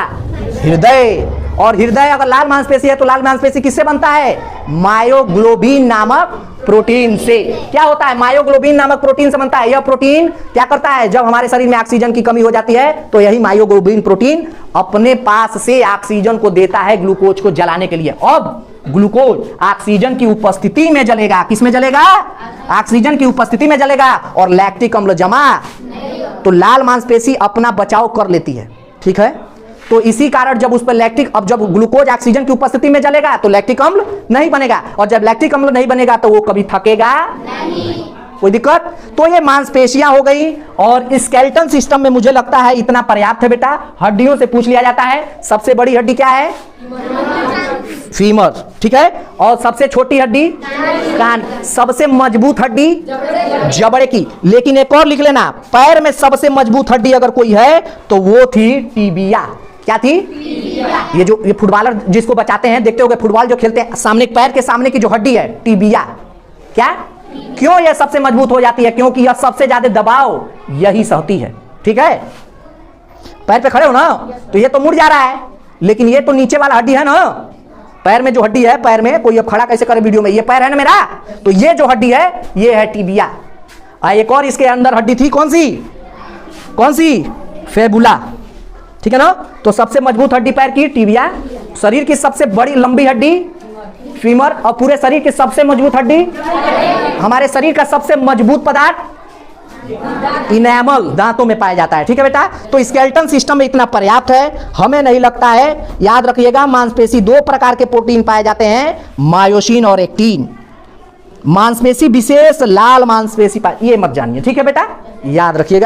हृदय। और हृदय अगर लाल मांसपेशी है तो लाल मांसपेशी किससे बनता है? मायोग्लोबिन नामक प्रोटीन से। क्या होता है? मायोग्लोबिन नामक प्रोटीन से बनता है। यह प्रोटीन क्या करता है, जब हमारे शरीर में ऑक्सीजन की कमी हो जाती है तो यही मायोग्लोबिन प्रोटीन अपने पास से ऑक्सीजन को देता है ग्लूकोज को जलाने के लिए। अब ग्लूकोज ऑक्सीजन की उपस्थिति में जलेगा। किस में जलेगा? ऑक्सीजन की उपस्थिति में जलेगा, और लैक्टिक अम्ल जमा, तो लाल मांसपेशी अपना बचाव कर लेती है। ठीक है, तो इसी कारण जब उस पर लैक्टिक, अब जब ग्लूकोज ऑक्सीजन की उपस्थिति में जलेगा तो लैक्टिक अम्ल नहीं बनेगा, और जब लैक्टिक अम्ल नहीं बनेगा तो वो कभी थकेगा नहीं। कोई दिक्कत? तो ये मांसपेशियां हो गई। और स्केलेटन सिस्टम में मुझे लगता है इतना पर्याप्त है बेटा। हड्डियों से पूछ लिया जाता है, सबसे बड़ी हड्डी क्या है? फीमर। ठीक है, और सबसे छोटी हड्डी कान। सबसे मजबूत हड्डी जबड़े की। लेकिन एक और लिख लेना, पैर में सबसे मजबूत हड्डी अगर कोई है तो वो थी टिबिया। क्या थी? ये जो ये फुटबॉलर जिसको बचाते हैं, देखते होगे फुटबॉल जो खेलते हैं, सामने पैर के सामने की जो हड्डी है टिबिया। क्या? क्यों यह सबसे मजबूत हो जाती है? क्योंकि यह सबसे ज्यादा दबाव यही सहती है। ठीक है, पैर पे खड़े हो ना तो ये तो मुड़ जा रहा है, लेकिन ये तो नीचे वाला हड्डी है ना, पैर में जो हड्डी है, पैर में कोई अब खड़ा कैसे करे वीडियो में, ये पैर है ना मेरा, तो ये जो हड्डी है ये है टिबिया। एक और इसके अंदर हड्डी थी, कौन सी? कौन सी? फेबुला। ठीक है ना, तो सबसे मजबूत हड्डी पैर की टिबिया, शरीर की सबसे बड़ी लंबी हड्डी फीमर, और पूरे शरीर की सबसे मजबूत हड्डी, हमारे शरीर का सबसे मजबूत पदार्थ इनेमल, दांतों में पाया जाता है। ठीक है बेटा, तो स्केलेटन सिस्टम में इतना पर्याप्त है, हमें नहीं लगता है। याद रखिएगा, मांसपेशी दो प्रकार के प्रोटीन पाए जाते हैं, मायोसिन और एक्टिन। मांसपेशी विशेष लाल मांसपेशी ये मत जानिए। ठीक है बेटा, याद रखिएगा।